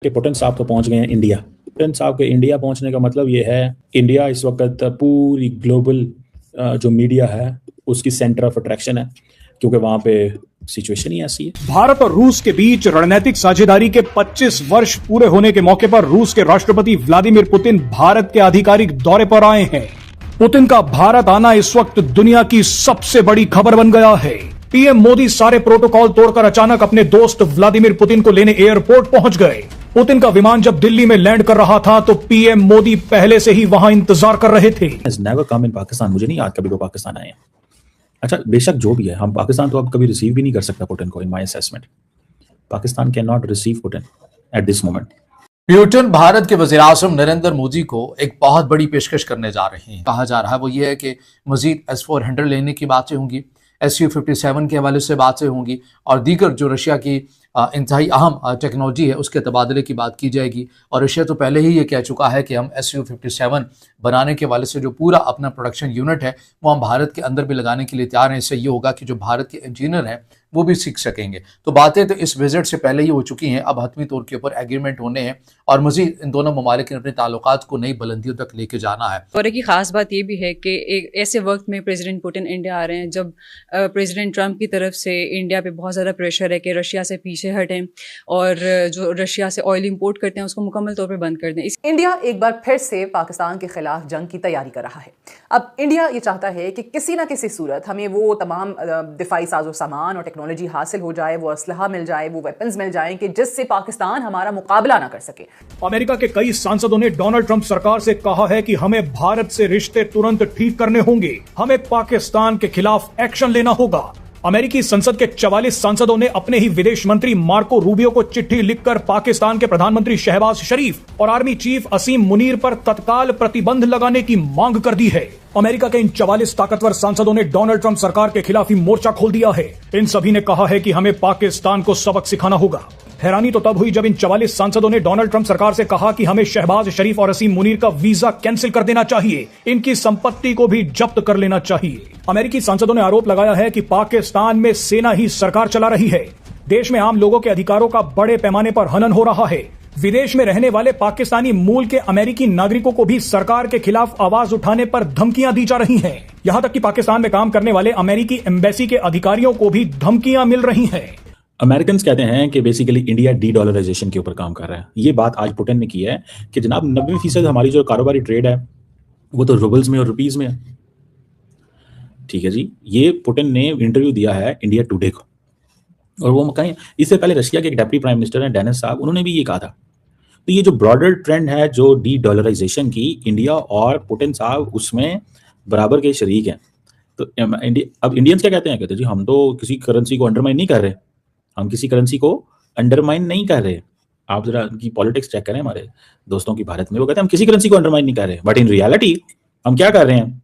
कि पुतिन साहब तो पहुंच गए हैं इंडिया। पुतिन साहब के इंडिया पहुंचने का मतलब ये है, इंडिया इस वक्त पूरी ग्लोबल जो मीडिया है उसकी सेंटर ऑफ अट्रैक्शन है, क्योंकि वहां पे सिचुएशन ही ऐसी है। भारत और रूस के बीच रणनीतिक साझेदारी के 25 वर्ष पूरे होने के मौके पर रूस के राष्ट्रपति व्लादिमीर पुतिन भारत के आधिकारिक दौरे पर आए हैं। पुतिन का भारत आना इस वक्त दुनिया की सबसे बड़ी खबर बन गया है। पीएम मोदी सारे प्रोटोकॉल तोड़कर अचानक अपने दोस्त व्लादिमीर पुतिन को लेने एयरपोर्ट पहुंच गए। पुतिन का विमान जब दिल्ली में लैंड कर रहा था तो पीएम मोदी पहले से ही वहां इंतजार कर रहे थे। नेवर कम इन पाकिस्तान, मुझे नहीं याद कभी वो पाकिस्तान आए हैं। अच्छा, बेशक जो भी है, हम पाकिस्तान तो अब कभी रिसीव भी नहीं कर सकता पुतिन को। In my assessment Pakistan can not receive Putin at this moment. Putin Bharat के वज़ीर-ए-आज़म नरेंद्र मोदी को एक बहुत बड़ी पेशकश करने जा रहे हैं। कहा जा रहा है वो ये है कि मजीद S-400 लेने की बातें होंगी, Su-57 के हवाले से बातें होंगी और दीगर जो रशिया की इंतहाई अहम टेक्नोलॉजी है उसके तबादले की बात की जाएगी। और रशिया तो पहले ही ये कह चुका है कि हम Su-57 बनाने के हवाले से जो पूरा अपना प्रोडक्शन यूनिट है वो हम भारत के अंदर भी लगाने के लिए तैयार हैं। इससे ये होगा कि जो भारत के इंजीनियर हैं वो भी सीख सकेंगे। तो बातें तो इस विजिट से पहले ही हो चुकी हैं, अब हतमी तौर के ऊपर एग्रीमेंट होने हैं और मजीद इन दोनों ममालिक ने अपने ताल्लुकात को नई बुलंदियों तक लेके जाना है। और एक खास बात ये भी है कि एक ऐसे वक्त में प्रेसिडेंट पुतिन इंडिया आ रहे हैं जब प्रेसिडेंट ट्रंप की तरफ से इंडिया पे बहुत ज़्यादा प्रेशर है कि रशिया से पीछे हटें और जो रशिया से ऑयल इंपोर्ट करते हैं उसको मुकम्मल तौर पर बंद कर दें। इंडिया एक बार फिर से पाकिस्तान के खिलाफ जंग की तैयारी कर रहा है। अब इंडिया ये चाहता है कि किसी ना किसी सूरत हमें वो तमाम दिफाई साजो सामान और टेक्नोलॉजी हासिल हो जाए, वो असलहा मिल जाए, वो वेपन्स मिल जाए कि जिससे पाकिस्तान हमारा मुकाबला ना कर सके। अमेरिका के कई सांसदों ने डोनाल्ड ट्रंप सरकार से कहा है कि हमें भारत से रिश्ते तुरंत ठीक करने होंगे, हमें पाकिस्तान के खिलाफ एक्शन लेना होगा। अमेरिकी संसद के 44 सांसदों ने अपने ही विदेश मंत्री मार्को रूबियो को चिट्ठी लिखकर पाकिस्तान के प्रधानमंत्री शहबाज शरीफ और आर्मी चीफ असीम मुनीर पर तत्काल प्रतिबंध लगाने की मांग कर दी है। अमेरिका के इन 44 ताकतवर सांसदों ने डोनाल्ड ट्रंप सरकार के खिलाफ ही मोर्चा खोल दिया है। इन सभी ने कहा है कि हमें पाकिस्तान को सबक सिखाना होगा। हैरानी तो तब हुई जब इन 44 सांसदों ने डोनाल्ड ट्रंप सरकार से कहा कि हमें शहबाज शरीफ और असीम मुनीर का वीजा कैंसिल कर देना चाहिए, इनकी संपत्ति को भी जब्त कर लेना चाहिए। अमेरिकी सांसदों ने आरोप लगाया है कि पाकिस्तान में सेना ही सरकार चला रही है, देश में आम लोगों के अधिकारों का बड़े पैमाने पर हनन हो रहा है। विदेश में रहने वाले पाकिस्तानी मूल के अमेरिकी नागरिकों को भी सरकार के खिलाफ आवाज उठाने पर धमकियां दी जा रही हैं। यहां तक कि पाकिस्तान में काम करने वाले अमेरिकी एम्बेसी के अधिकारियों को भी धमकियां मिल रही हैं। अमेरिकन कहते हैं कि बेसिकली इंडिया डी डॉलराइजेशन के ऊपर काम कर रहा है। ये बात आज पुतिन ने की है कि जनाब 90% हमारी जो कारोबारी ट्रेड है वो तो रूबल्स में और रुपीज में है। ठीक है जी, ये पुतिन ने इंटरव्यू दिया है इंडिया टुडे को, और वो कहें इससे पहले रशिया के एक डेप्टी प्राइम मिनिस्टर हैं डेनिस साहब, उन्होंने भी ये कहा था। तो ये जो ब्रॉडर ट्रेंड है जो डी डॉलराइजेशन की, इंडिया और पुतिन साहब उसमें बराबर के शरीक हैं। तो अब इंडियंस क्या कहते हैं, कहते हैं जी हम तो किसी करेंसी को अंडरमाइन नहीं कर रहे, हम किसी करेंसी को अंडरमाइन नहीं कर रहे। आप जरा उनकी पॉलिटिक्स चेक करें हमारे दोस्तों की भारत में, वो कहते हैं हम किसी करेंसी को अंडरमाइन नहीं कर रहे, बट इन रियलिटी हम क्या कर रहे हैं,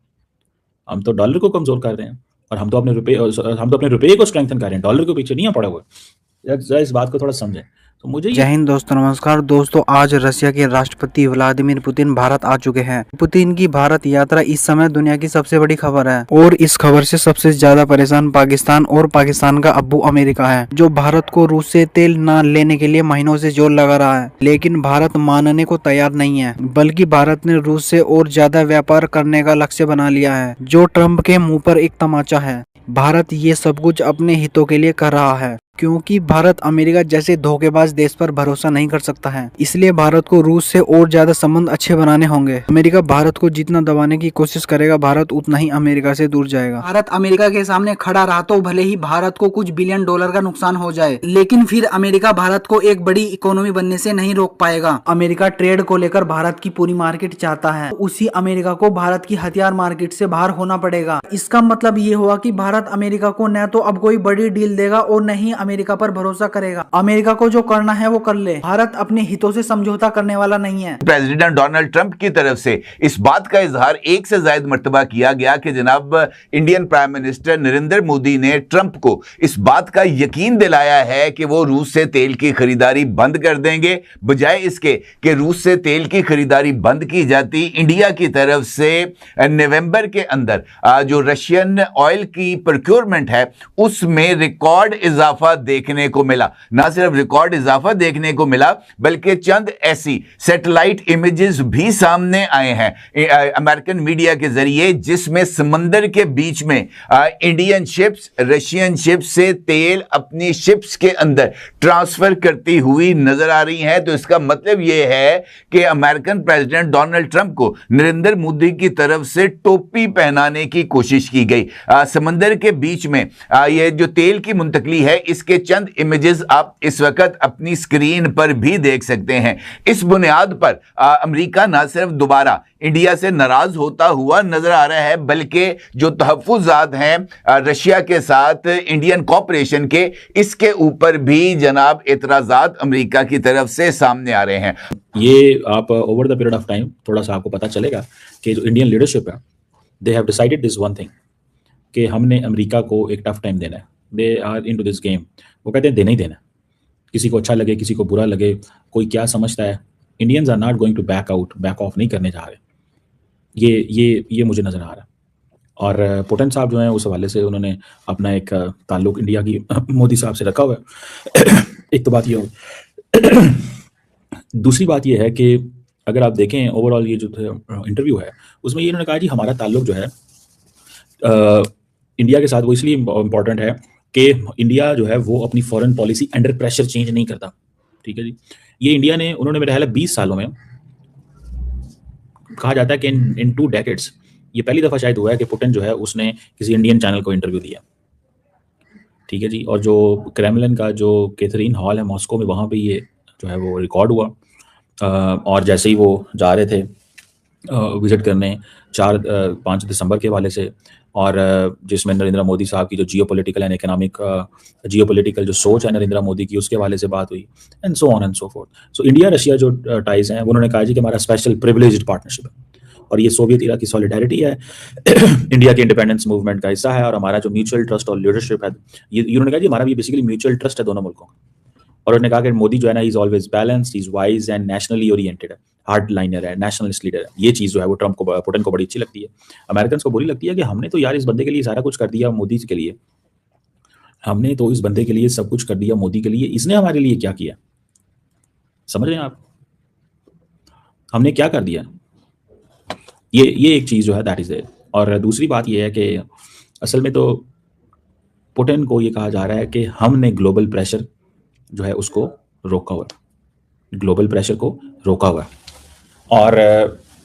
हम तो डॉलर को कमजोर कर रहे हैं और हम तो अपने रुपये को स्ट्रेंथन कर रहे हैं, डॉलर के पीछे नहीं पड़ा हुआ। इस बात को थोड़ा समझें। तो मुझे जय हिंद दोस्तों, नमस्कार दोस्तों। आज रशिया के राष्ट्रपति व्लादिमीर पुतिन भारत आ चुके हैं। पुतिन की भारत यात्रा इस समय दुनिया की सबसे बड़ी खबर है और इस खबर से सबसे ज्यादा परेशान पाकिस्तान और पाकिस्तान का अब्बू अमेरिका है, जो भारत को रूस से तेल न लेने के लिए महीनों से जोर लगा रहा है। लेकिन भारत मानने को तैयार नहीं है, बल्कि भारत ने रूस से और ज्यादा व्यापार करने का लक्ष्य बना लिया है, जो ट्रम्प के मुँह पर एक तमाचा है। भारत ये सब कुछ अपने हितों के लिए कर रहा है, क्योंकि भारत अमेरिका जैसे धोखेबाज देश पर भरोसा नहीं कर सकता है। इसलिए भारत को रूस से और ज्यादा संबंध अच्छे बनाने होंगे। अमेरिका भारत को जितना दबाने की कोशिश करेगा, भारत उतना ही अमेरिका से दूर जाएगा। भारत अमेरिका के सामने खड़ा रहा तो भले ही भारत को कुछ बिलियन डॉलर का नुकसान हो जाए, लेकिन फिर अमेरिका भारत को एक बड़ी इकोनॉमी बनने से नहीं रोक पाएगा। अमेरिका ट्रेड को लेकर भारत की पूरी मार्केट चाहता है, उसी अमेरिका को भारत की हथियार मार्केट से बाहर होना पड़ेगा। इसका मतलब ये हुआ कि भारत अमेरिका को न तो अब कोई बड़ी डील देगा और न ही अमेरिका पर भरोसा करेगा। अमेरिका को जो करना है वो कर ले, भारत अपने हितों से समझौता करने वाला नहीं है। प्रेसिडेंट डोनाल्ड ट्रंप की तरफ से इस बात का इजहार एक से ज्यादा मर्तबा किया गया कि जनाब Indian prime minister Narendra Modi ने ट्रंप को इस बात का यकीन दिलाया है कि वो रूस से तेल की खरीदारी बंद कर देंगे, बजाय इसके कि रूस से तेल की खरीदारी बंद की जाती, इंडिया की तरफ से नवंबर के अंदर जो रशियन ऑयल की प्रोक्योरमेंट है उसमें रिकॉर्ड इजाफा इजाफा देखने को मिला। ना सिर्फ रिकॉर्ड इजाफा देखने को मिला बल्कि चंद ऐसी सैटेलाइट इमेजेस भी सामने आए हैं अमेरिकन मीडिया के जरिए जिसमें समंदर के बीच में इंडियन शिप्स रशियन शिप्स से तेल अपनी शिप्स के अंदर ट्रांसफर करती हुई नजर आ रही हैं। तो इसका मतलब यह है कि अमेरिकन प्रेसिडेंट डोनाल्ड ट्रंप को नरेंद्र मोदी की तरफ से टोपी पहनाने की कोशिश की गई। समंदर के बीच में यह जो तेल की मुंतकली है इसके चंद इमेजेस आप इस वक्त अपनी स्क्रीन पर भी देख सकते हैं। इस बुनियाद पर अमेरिका ना सिर्फ दोबारा इंडिया से नाराज होता हुआ नजर आ रहा है बल्कि जो तहफ्फुज़ात हैं रशिया के साथ इंडियन कॉर्पोरेशन के, इसके ऊपर भी जनाब एतराज़ात अमेरिका की तरफ से सामने आ रहे हैं। ये आप over the period of time थोड़ा सा आपको पता चलेगा कि जो इंडियन लीडरशिप है they have decided this one thing कि हमने अमेरिका को एक टफ टाइम देना है। They are into this game. वो कहते हैं देना ही देना, किसी को अच्छा लगे किसी को बुरा लगे, कोई क्या समझता है, Indians are not going to back off नहीं करने जा रहे। ये मुझे नज़र आ रहा है। और पुतिन साहब जो हैं उस हवाले से उन्होंने अपना एक ताल्लुक इंडिया की मोदी साहब से रखा हुआ है। एक तो बात ये हो। दूसरी बात ये है कि अगर आप देखें ओवरऑल ये जो इंटरव्यू है उसमें ये इन्होंने कहा जी हमारा ताल्लुक जो है इंडिया के साथ वो इसलिए इम्पॉर्टेंट है कि इंडिया जो है वो अपनी foreign policy under pressure change नहीं करता। ठीक है जी। ये इंडिया ने उन्होंने मेरे ख्याल है 20 सालों में कहा जाता है कि इन 2 डेकेड्स ये पहली दफ़ा शायद हुआ है कि पुतिन जो है उसने किसी इंडियन चैनल को इंटरव्यू दिया। ठीक है जी। और जो क्रेमलिन का जो कैथरीन हॉल है मॉस्को में वहाँ पे ये जो है वो रिकॉर्ड हुआ। और जैसे ही वो जा रहे थे विज़िट करने 5 दिसंबर के हवाले से, और जिसमें नरेंद्र मोदी साहब की जो जियोपॉलिटिकल एंड इकोनॉमिक जियोपॉलिटिकल जो सोच है नरेंद्र मोदी की उसके हवाले से बात हुई and so on and so fourth. So India Russia जो टाइज हैं उन्होंने कहा जी कि हमारा स्पेशल प्रिविलेज्ड पार्टनरशिप है और ये सोवियत इरा की सॉलिडारिटी है इंडिया के इंडिपेंडेंस मूवमेंट का हिस्सा है और हमारा जो म्यूचुअल ट्रस्ट और लीडरशिप है ये उन्होंने कहा जी हमारा भी बेसिकली म्यूचुअल ट्रस्ट है दोनों मुल्कों का। और उन्होंने कहा कि मोदी जो है ना is always balanced, is wise and nationally oriented है, हार्ड लाइनर है, नेशनलिस्ट लीडर है। ये चीज़ जो है वो ट्रंप को पुतिन को बड़ी अच्छी लगती है। अमेरिकन को बुरी लगती है कि हमने तो यार इस बंदे के लिए सारा कुछ कर दिया मोदी के लिए, हमने तो इस बंदे के लिए सब कुछ कर दिया मोदी के लिए, इसने हमारे लिए क्या किया? समझ रहे हैं आप? हमने क्या कर दिया? ये एक चीज़ जो है दैट इज देयर। और दूसरी बात ये है कि असल में तो पुतिन को ये कहा जा रहा है कि हमने ग्लोबल प्रेशर जो है उसको रोका हुआ, ग्लोबल प्रेशर को रोका हुआ। और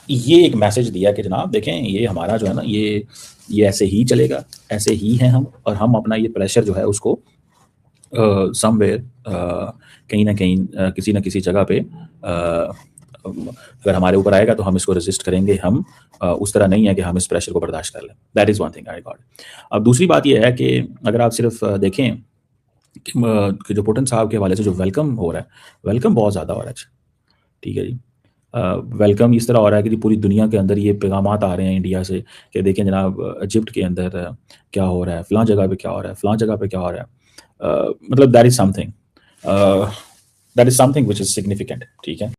ये एक मैसेज दिया कि जनाब देखें ये हमारा जो है ना ये ऐसे ही चलेगा, ऐसे ही हैं हम, और हम अपना ये प्रेशर जो है उसको समवेयर कहीं ना कहीं किसी न किसी जगह पे अगर हमारे ऊपर आएगा तो हम इसको रेजिस्ट करेंगे। हम उस तरह नहीं है कि हम इस प्रेशर को बर्दाश्त कर लें। That is one thing I got. अब दूसरी बात यह है कि अगर आप सिर्फ देखें कि जो पुतिन साहब के हवाले से जो वेलकम हो रहा है, वेलकम बहुत ज़्यादा हो रहा है। ठीक है जी। वेलकम इस तरह हो रहा है कि पूरी दुनिया के अंदर ये पैगामात आ रहे हैं इंडिया से कि देखें जनाब इजिप्ट के अंदर क्या हो रहा है, फ़लाँ जगह पे क्या हो रहा है, फ़लाँ जगह पे क्या हो रहा है। मतलब that is something which is significant. ठीक है।